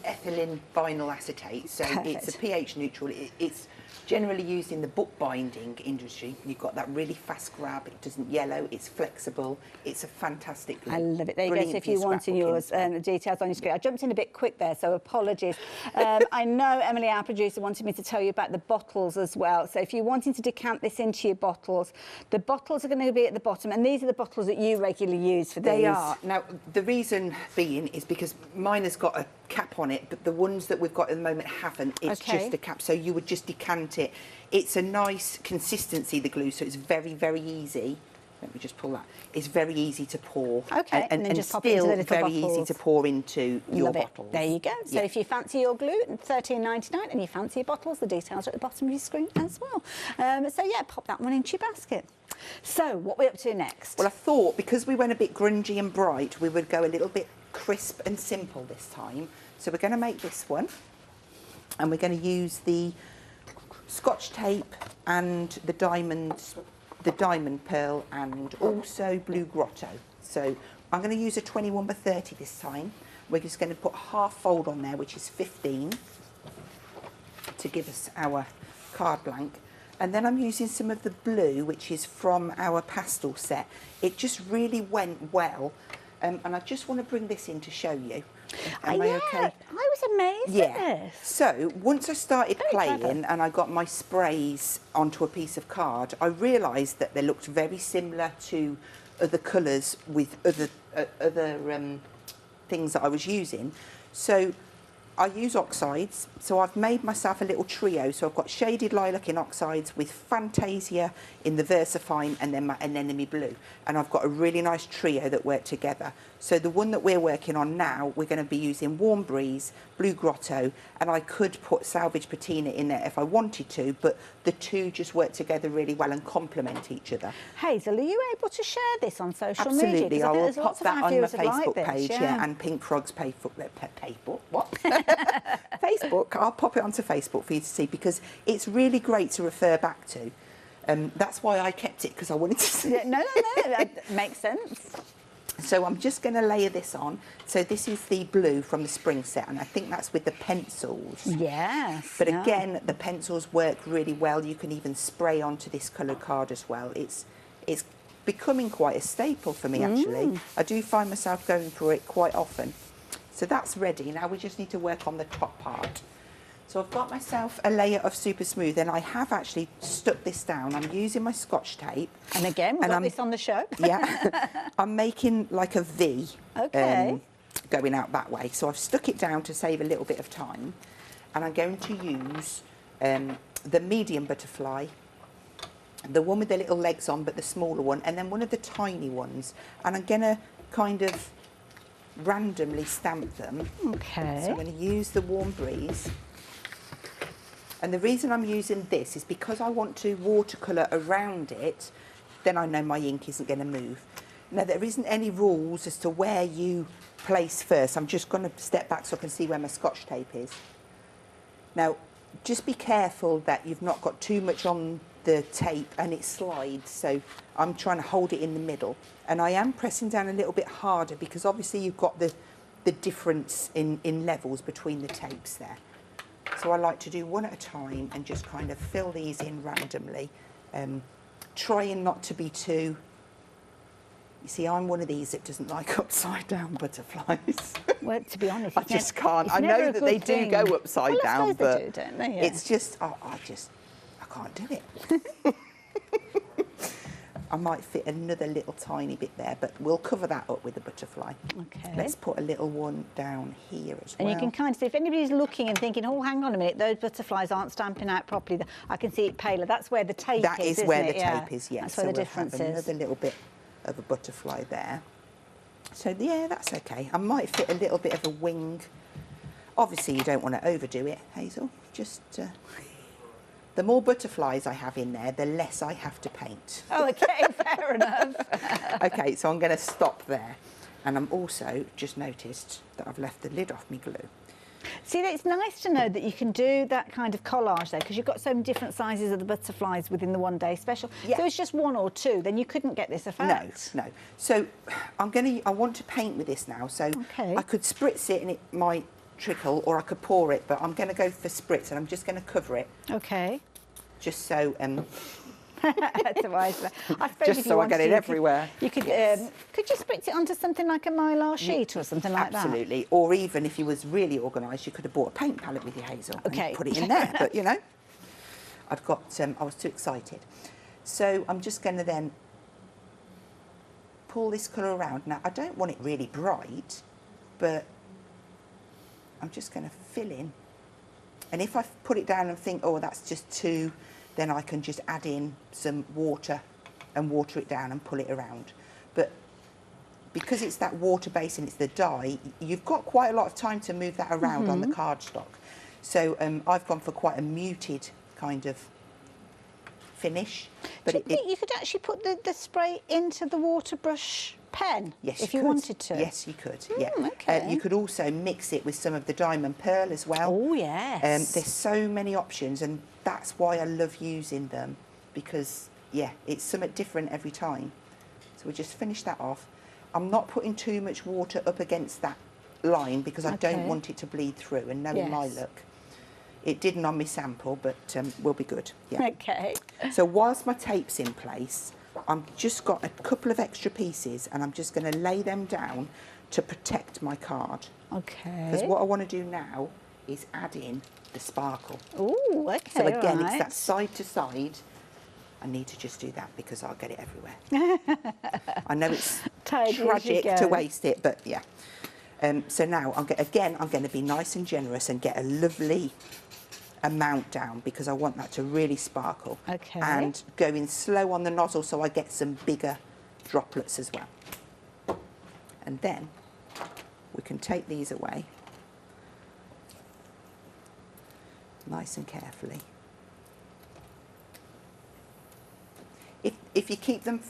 ethylene vinyl acetate, so Perfect. It's a pH neutral. It's generally used in the bookbinding industry. You've got that really fast grab, it doesn't yellow, it's flexible, it's a fantastic glue. I love it. There you go. So if you wanted yours, the details on your screen. I jumped in a bit quick there, so apologies. I know Emily, our producer, wanted me to tell you about the bottles as well. So if you're wanting to decant this into your bottles, the bottles are going to be at the bottom, and these are the bottles that you regularly use for these. They are. Now, the reason being is because mine has got a cap on it, but the ones that we've got at the moment haven't. It's just a cap, so you would just decant it. It's a nice consistency, the glue, so it's very, very easy. Let me just pull that. It's very easy to pour. Okay, and then just still pop it into the little very bottles. easy to pour into your Love it. bottles. There you go. So if you fancy your glue, $13.99, and you fancy your bottles, the details are at the bottom of your screen as well. So yeah, pop that one into your basket. So what are we up to next? Well, I thought because we went a bit grungy and bright, we would go a little bit crisp and simple this time. So we're going to make this one, and we're going to use the Scotch tape and the diamond pearl, and also blue grotto. So I'm going to use a 21 by 30 this time. We're just going to put half fold on there, which is 15, to give us our card blank. And then I'm using some of the blue, which is from our pastel set. It just really went well. And I just want to bring this in to show you. Am I okay? I was amazed at this. So once I started playing clever. and I got my sprays onto a piece of card, I realised that they looked very similar to other colours with other things that I was using. So I use oxides, so I've made myself a little trio. So I've got Shaded Lilac in oxides with Fantasia in the VersaFine, and then my Anemone Blue. And I've got a really nice trio that work together. So the one that we're working on now, we're going to be using Warm Breeze, Blue Grotto, and I could put Salvage Patina in there if I wanted to, but the two just work together really well and complement each other. Hazel, are you able to share this on social media? Absolutely, I will there's pop lots of that our on my viewers that like Facebook this, page, yeah, and Pink Frog's Facebook, what? Facebook, I'll pop it onto Facebook for you to see, because it's really great to refer back to. That's why I kept it, because I wanted to see. Yeah, no, that makes sense. So I'm just going to layer this on. So this is the blue from the spring set, and I think that's with the pencils. Yes. But again, the pencils work really well. You can even spray onto this coloured card as well. It's becoming quite a staple for me, actually. I do find myself going for it quite often. So that's ready. Now we just need to work on the top part. So I've got myself a layer of Super Smooth, and I have actually stuck this down. I'm using my Scotch tape. And again, we've got this on the show. Yeah. I'm making like a V. Okay. Going out that way. So I've stuck it down to save a little bit of time. And I'm going to use the medium butterfly, the one with the little legs on, but the smaller one, and then one of the tiny ones. And I'm going to kind of randomly stamp them. Okay. So I'm going to use the Warm Breeze. And the reason I'm using this is because I want to watercolour around it, then I know my ink isn't going to move. Now, there isn't any rules as to where you place first. I'm just going to step back so I can see where my Scotch tape is. Now, just be careful that you've not got too much on the tape and it slides. So I'm trying to hold it in the middle. And I am pressing down a little bit harder because obviously you've got the difference in levels between the tapes there. So I like to do one at a time and just kind of fill these in randomly, trying not to be too... You see, I'm one of these that doesn't like upside down butterflies. Well, to be honest, I just can't. I know that they do go upside down, but they do, don't they? Yeah. It's just, I can't do it. I might fit another little tiny bit there, but we'll cover that up with the butterfly. Okay. Let's put a little one down here as well. And you can kind of see, if anybody's looking and thinking, oh, hang on a minute, those butterflies aren't stamping out properly, I can see it paler. That's where the tape is, That is where the yeah. tape is, yes. That's where the difference is. Another little bit of a butterfly there. So, yeah, that's okay. I might fit a little bit of a wing. Obviously, you don't want to overdo it, Hazel. Just... the more butterflies I have in there, the less I have to paint. Oh, okay, fair enough. Okay, so I'm going to stop there. And I'm also just noticed that I've left the lid off my glue. See, it's nice to know that you can do that kind of collage there, because you've got so many different sizes of the butterflies within the one-day special. Yeah. So it's just one or two, then you couldn't get this effect. No. So I want to paint with this now. So okay. I could spritz it and it might trickle, or I could pour it, but I'm going to go for spritz, and I'm just going to cover it. Okay. Just so That's a wise way. I suppose just if you so I wanted get it to, everywhere. You could, Yes. Could you spritz it onto something like a mylar sheet or something like that? Absolutely. Or even if you was really organised, you could have bought a paint palette with your Hazel and put it in there. But you know, I've got. I was too excited, so I'm just going to then pull this colour around. Now I don't want it really bright, but I'm just going to fill in. And if I put it down and think, oh, that's just too, then I can just add in some water and water it down and pull it around. But because it's that water base and it's the dye, you've got quite a lot of time to move that around on the cardstock. So I've gone for quite a muted kind of finish. But Do you think you could actually put the spray into the water brush pen? Yes, if you wanted to. Yes, you could. Yeah. Okay. You could also mix it with some of the diamond pearl as well. Oh yes. There's so many options, and that's why I love using them, because yeah, it's something different every time. So we just finish that off. I'm not putting too much water up against that line because I don't want it to bleed through. And knowing my look, it didn't on my sample, but will be good. Yeah. Okay. So whilst my tape's in place, I've just got a couple of extra pieces, and I'm just going to lay them down to protect my card. Okay. Because what I want to do now is add in the sparkle. Oh, okay. So again, it's that side to side. I need to just do that because I'll get it everywhere. I know it's tragic to waste it, but yeah. So now, I'm going to be nice and generous and get a lovely amount down, because I want that to really sparkle. Okay. And going slow on the nozzle so I get some bigger droplets as well. And then we can take these away. nice and carefully. If you keep them,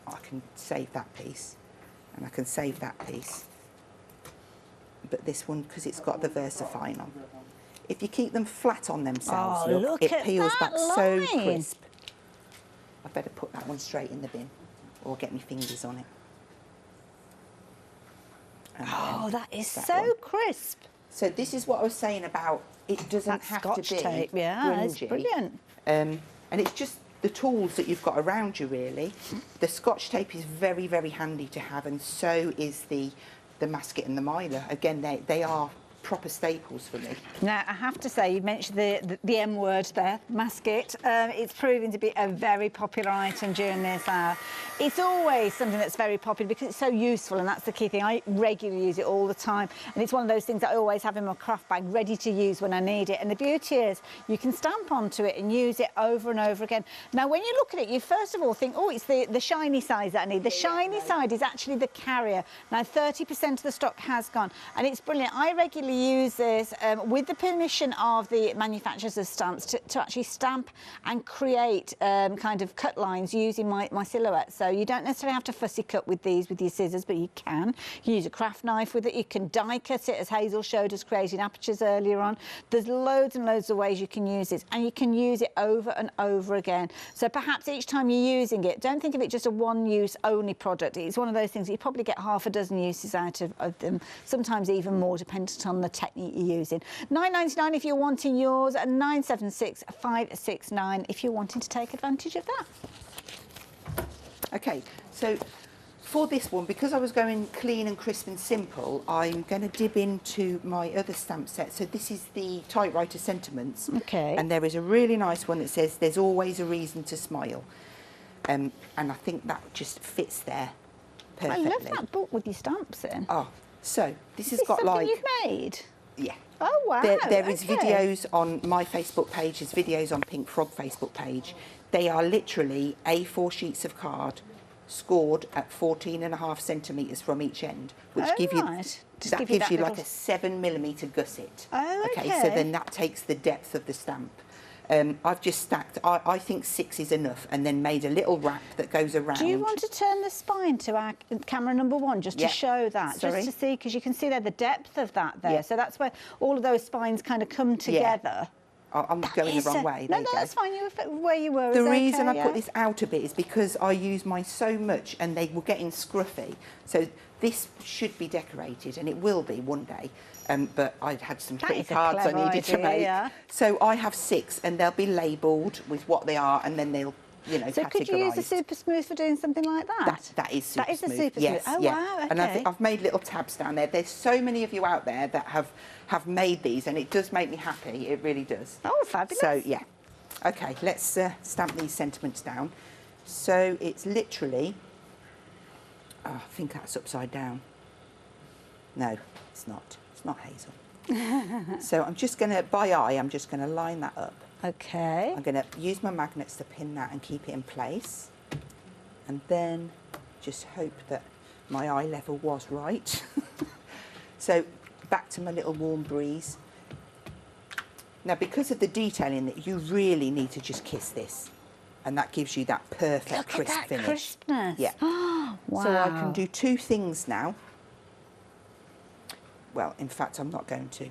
I can save that piece, and I can save that piece. But this one, because it's got the VersaFine on. If you keep them flat on themselves, look, it peels back so crisp. I better put that one straight in the bin, or get my fingers on it. Oh, that is so crisp. So this is what I was saying about it doesn't have to be tape. Yeah, it's brilliant. And it's just the tools that you've got around you, really. The Scotch tape is very, very handy to have, and so is the masket and the miler. Again, they are proper staples for me. Now, I have to say, you mentioned the M word there, masket. It's proving to be a very popular item during this hour. It's always something that's very popular because it's so useful, and that's the key thing. I regularly use it all the time, and it's one of those things that I always have in my craft bag, ready to use when I need it. And the beauty is you can stamp onto it and use it over and over again. Now, when you look at it, you first of all think, oh, it's the shiny side that I need. The shiny side is actually the carrier. Now, 30% of the stock has gone, and it's brilliant. I regularly use this with the permission of the manufacturers of stamps to actually stamp and create kind of cut lines using my silhouette. So you don't necessarily have to fussy cut with these with your scissors, but you can. You can use a craft knife with it. You can die cut it, as Hazel showed us creating apertures earlier on. There's loads and loads of ways you can use it, and you can use it over and over again. So perhaps each time you're using it, don't think of it just a one-use only product. It's one of those things that you probably get half a dozen uses out of them, sometimes even more, dependent on the technique you're using. £9.99 if you're wanting yours, and 976 569 if you're wanting to take advantage of that. Okay, so for this one, because I was going clean and crisp and simple, I'm going to dib into my other stamp set. So this is the Typewriter Sentiments. Okay. And there is a really nice one that says, "There's always a reason to smile." And I think that just fits there perfectly. I love that book with your stamps in. Oh, so this has Is got something like... you've made? Yeah. Oh, wow. There is videos on my Facebook page, there's videos on Pink Frog Facebook page. They are literally A4 sheets of card scored at 14.5 centimetres from each end, which gives you like a 7mm gusset. Oh, okay. So then that takes the depth of the stamp. I've just stacked, I think 6 is enough, and then made a little wrap that goes around. Do you want to turn the spine to our camera number 1 just to show that? Sorry. Just to see, because you can see there the depth of that there. Yeah. So that's where all of those spines kind of come together. Yeah. I'm going the wrong way. No, that's fine. You were where you were. The reason I put this out a bit is because I use mine so much and they were getting scruffy. So this should be decorated, and it will be one day. But I had some pretty cards I needed to make. Yeah. So I have 6, and they'll be labelled with what they are, and then they'll, you know, so categorised. Could you use a Super Smooth for doing something like that? That is Super Smooth. That is a Super Yes, Smooth. Oh, yeah. wow, okay. And I've made little tabs down there. There's so many of you out there that have made these, and it does make me happy. It really does. Oh, fabulous. So, yeah. OK, let's stamp these sentiments down. So it's literally... Oh, I think that's upside down. No, it's not. It's not, Hazel. So I'm just going to, by eye, I'm just going to line that up. OK. I'm going to use my magnets to pin that and keep it in place. And then just hope that my eye level was right. So back to my little warm breeze. Now, because of the detailing, that you really need to just kiss this. And that gives you that perfect crisp finish. Look at that crispness. Yeah. Oh, wow. So I can do 2 things now. Well, in fact, I'm not going to,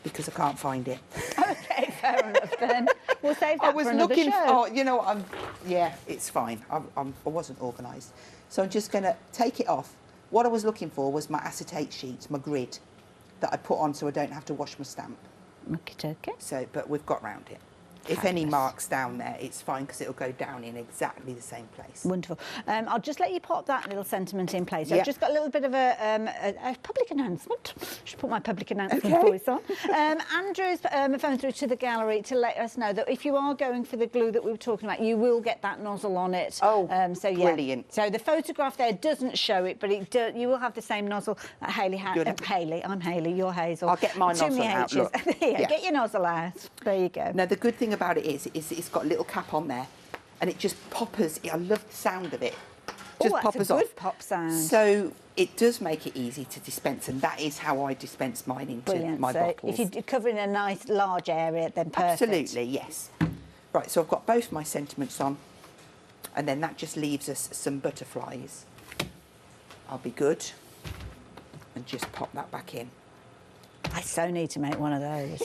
because I can't find it. OK, fair enough then. We'll save that for another show. Oh, you know what? Yeah, it's fine. I wasn't organised. So I'm just going to take it off. What I was looking for was my acetate sheet, my grid, that I put on so I don't have to wash my stamp. OK. So, but we've got round it. If any marks down there, it's fine, because it'll go down in exactly the same place. Wonderful. I'll just let you pop that little sentiment in place. I've just got a little bit of a public announcement. Should put my public announcement voice on. Andrew's phoned through to the gallery to let us know that if you are going for the glue that we were talking about, you will get that nozzle on it. Oh, so, yeah. Brilliant. So the photograph there doesn't show it, but you will have the same nozzle that Hayley had. Hayley, I'm Hayley, you're Hazel. I'll get my nozzle out, look. Get your nozzle out. There you go. Now, the good thing about it is it's got a little cap on there, and it just poppers. I love the sound of it. Just poppers off. Good pop sound. So it does make it easy to dispense, and that is how I dispense mine into Brilliant. my So bottles. if you're covering a nice large area, then perfect. Absolutely, yes. Right, so I've got both my sentiments on, and then that just leaves us some butterflies. I'll be good and just pop that back in. I so need to make one of those.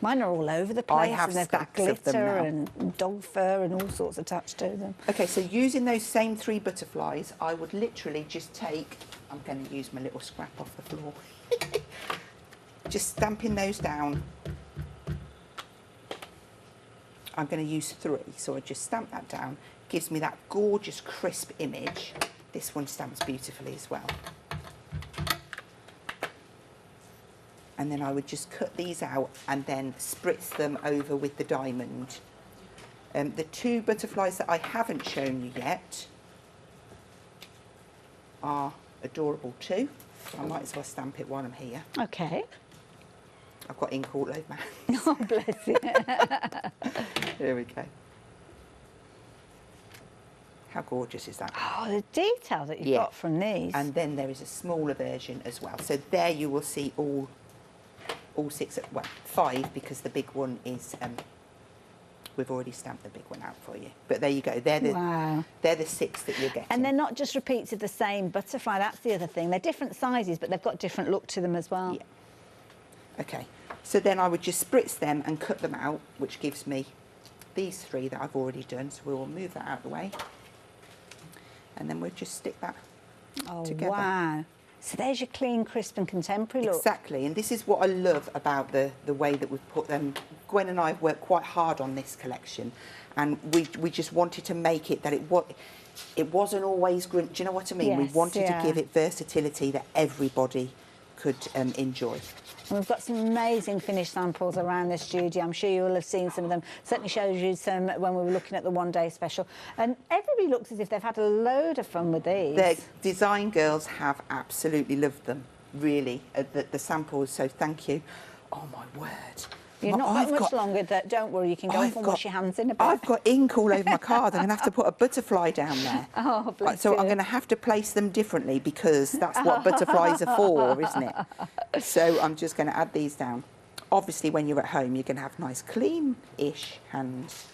Mine are all over the place, have and they've got stacks of them glitter now. and dog fur and all sorts attached to them. Okay, so using those same 3 butterflies, I would literally just take, I'm going to use my little scrap off the floor, just stamping those down. I'm going to use 3, so I just stamp that down. Gives me that gorgeous crisp image. This one stamps beautifully as well. And then I would just cut these out and then spritz them over with the diamond. The 2 butterflies that I haven't shown you yet are adorable too. So I might as well stamp it while I'm here. Okay. I've got ink all over my hands. Oh, bless you. Here we go. How gorgeous is that? Oh, the detail that you've got from these. And then there is a smaller version as well. So there you will see all 6, well, 5, because the big one is, we've already stamped the big one out for you. But there you go. They're the 6 that you're getting. And they're not just repeats of the same butterfly. That's the other thing. They're different sizes, but they've got different look to them as well. Yeah. Okay. So then I would just spritz them and cut them out, which gives me these 3 that I've already done. So we will move that out of the way. And then we'll just stick that together. Wow. So there's your clean, crisp and contemporary look. Exactly, and this is what I love about the way that we've put them. Gwen and I have worked quite hard on this collection, and we just wanted to make it that it wasn't always grim. Do you know what I mean? Yes, we wanted to give it versatility that everybody could enjoy. And we've got some amazing finished samples around the studio. I'm sure you will have seen some of them. Certainly showed you some when we were looking at the one-day special. And everybody looks as if they've had a load of fun with these. The design girls have absolutely loved them, really, the samples, so thank you. Oh, my word. You've not got much longer. Don't worry, you can go off and wash your hands in a bit. I've got ink all over my card. I'm going to have to put a butterfly down there. Oh, bless So you. I'm going to have to place them differently because that's what butterflies are for, isn't it? So I'm just going to add these down. Obviously, when you're at home, you're going to have nice, clean-ish hands.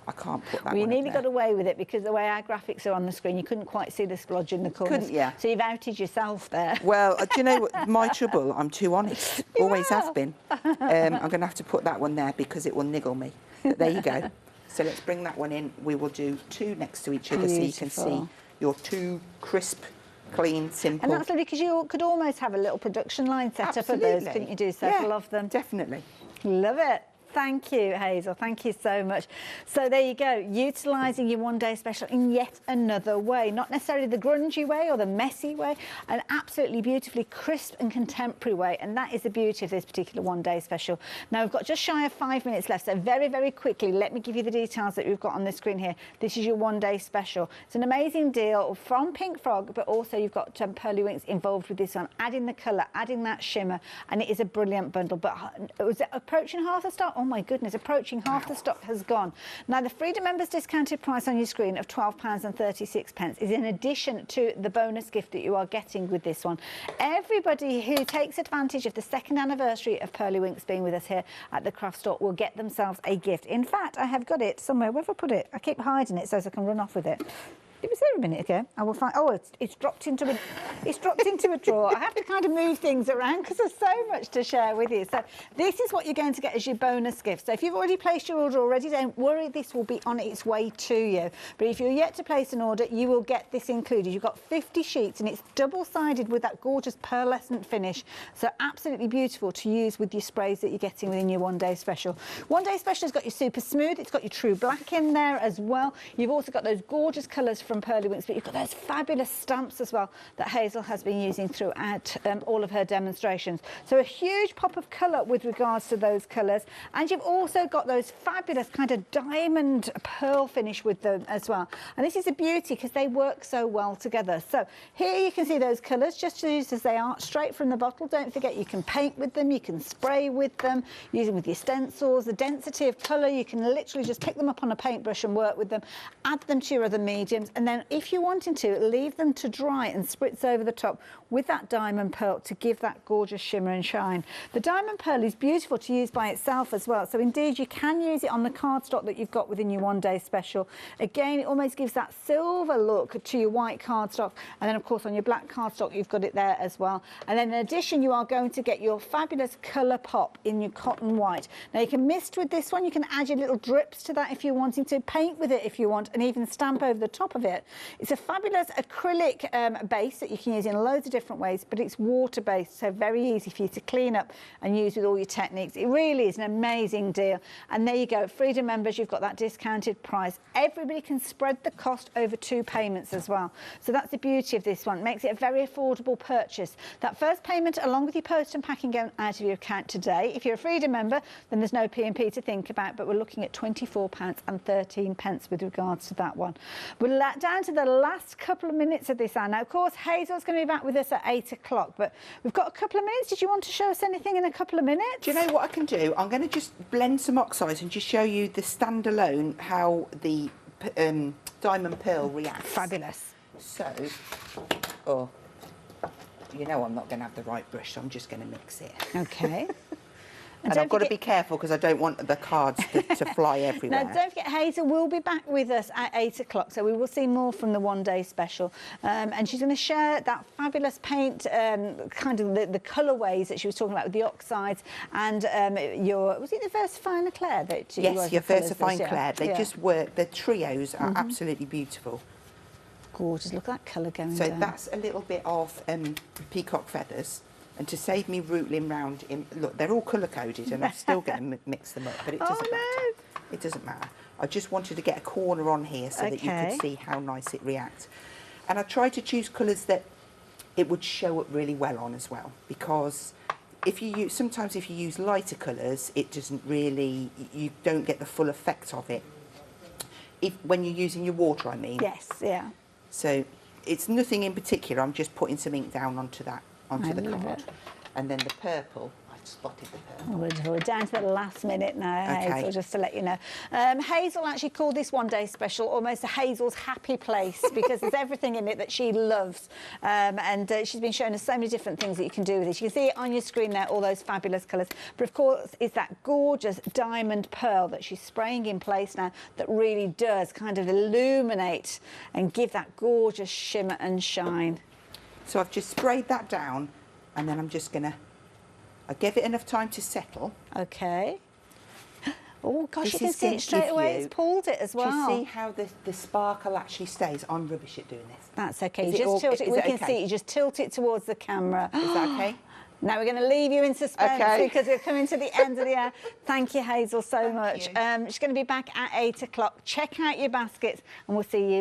I can't put that Well, you one nearly up there. got away with it because the way our graphics are on the screen, you couldn't quite see the splodge in the corners. Couldn't you? So you've outed yourself there. Well, do you know what? My trouble? I'm too honest. You Always have. have been. I'm going to have to put that one there because it will niggle me. But there you go. So let's bring that one in. We will do 2 next to each other so you can see Beautiful. your 2 crisp, clean, simple. And that's lovely because you could almost have a little production line set up of those, couldn't you? Do several of them. Definitely. Love it. Thank you, Hazel. Thank you so much. So there you go, utilising your one-day special in yet another way. Not necessarily the grungy way or the messy way, an absolutely beautifully crisp and contemporary way. And that is the beauty of this particular one-day special. Now, we've got just shy of 5 minutes left. So very, very quickly, let me give you the details that we've got on the screen here. This is your one-day special. It's an amazing deal from Pink Frog, but also you've got Pearly Winks involved with this one, adding the colour, adding that shimmer, and it is a brilliant bundle. But it was approaching half the stock. Oh my goodness, approaching half the stock has gone. Now, the Freedom members discounted price on your screen of £12.36 is in addition to the bonus gift that you are getting with this one. Everybody who takes advantage of the 2nd anniversary of Pearly Winks being with us here at the craft store will get themselves a gift. In fact, I have got it somewhere. Where have I put it? I keep hiding it so I can run off with it. It was there a minute ago. I will find. Oh, it's dropped into a drawer. I have to kind of move things around because there's so much to share with you. So this is what you're going to get as your bonus gift. So if you've already placed your order already, don't worry. This will be on its way to you. But if you're yet to place an order, you will get this included. You've got 50 sheets and it's double-sided with that gorgeous pearlescent finish. So absolutely beautiful to use with your sprays that you're getting within your one-day special. One-day special has got your super smooth. It's got your true black in there as well. You've also got those gorgeous colours from Pearly Winks, but you've got those fabulous stamps as well that Hazel has been using throughout all of her demonstrations. So a huge pop of colour with regards to those colours, and you've also got those fabulous kind of diamond pearl finish with them as well. And this is a beauty because they work so well together. So here you can see those colours just used as they are, straight from the bottle. Don't forget you can paint with them, you can spray with them, use them with your stencils. The density of colour, you can literally just pick them up on a paintbrush and work with them, add them to your other mediums, and then then if you're wanting to, leave them to dry and spritz over the top with that diamond pearl to give that gorgeous shimmer and shine. The diamond pearl is beautiful to use by itself as well. So indeed, you can use it on the cardstock that you've got within your one-day special. Again, it almost gives that silver look to your white cardstock. And then, of course, on your black cardstock, you've got it there as well. And then in addition, you are going to get your fabulous colour pop in your cotton white. Now, you can mist with this one. You can add your little drips to that if you're wanting to, paint with it if you want, and even stamp over the top of it. It's a fabulous acrylic base that you can use in loads of different ways, but it's water-based, so very easy for you to clean up and use with all your techniques. It really is an amazing deal. And there you go, Freedom members, you've got that discounted price. Everybody can spread the cost over 2 payments as well. So that's the beauty of this one. It makes it a very affordable purchase. That first payment, along with your post and packing, going out of your account today. If you're a Freedom member, then there's no P&P to think about, but we're looking at £24.13 with regards to that one. We're down to the last couple of minutes of this, Anne. Now, of course, Hazel's going to be back with us at 8 o'clock, but we've got a couple of minutes. Did you want to show us anything in a couple of minutes? Do you know what I can do? I'm going to just blend some oxides and just show you the standalone, how the diamond pearl reacts. Fabulous. So, oh, you know I'm not going to have the right brush, so I'm just going to mix it. Okay. And I've got to be careful because I don't want the cards to fly everywhere. Now, don't forget, Hazel will be back with us at 8 o'clock, so we will see more from the one-day special. And she's going to share that fabulous paint, kind of the colourways that she was talking about with the oxides and was it the Versafine Eclair that you Yes, your Versafine Eclair. They just work. The trios are absolutely beautiful. Gorgeous. Look at that colour going So down. that's a little bit of peacock feathers. And to save me rootling round, look, they're all colour-coded and I'm still going to mix them up, but it doesn't matter. It doesn't matter. I just wanted to get a corner on here so that you could see how nice it reacts. And I tried to choose colours that it would show up really well on as well, because sometimes if you use lighter colours, it doesn't really, you don't get the full effect of it. When you're using your water, I mean. Yes, yeah. So it's nothing in particular, I'm just putting some ink down onto the card. And then the purple, I've spotted the purple. We're down to the last minute now, Hazel, just to let you know. Hazel actually called this one-day special almost a Hazel's happy place because there's everything in it that she loves. And she's been showing us so many different things that you can do with it. You can see it on your screen there, all those fabulous colours. But of course, it's that gorgeous diamond pearl that she's spraying in place now that really does kind of illuminate and give that gorgeous shimmer and shine. So I've just sprayed that down, and then I'm just going to... I give it enough time to settle. OK. Oh, gosh, you can see it straight away. It's pulled it as well. Do you see how the sparkle actually stays? I'm rubbish at doing this. That's OK. You just tilt it. We can see it. You just tilt it towards the camera. Is that OK? Now we're going to leave you in suspense because we're coming to the end of the hour. Thank you, Hazel, so much. She's going to be back at 8 o'clock. Check out your baskets, and we'll see you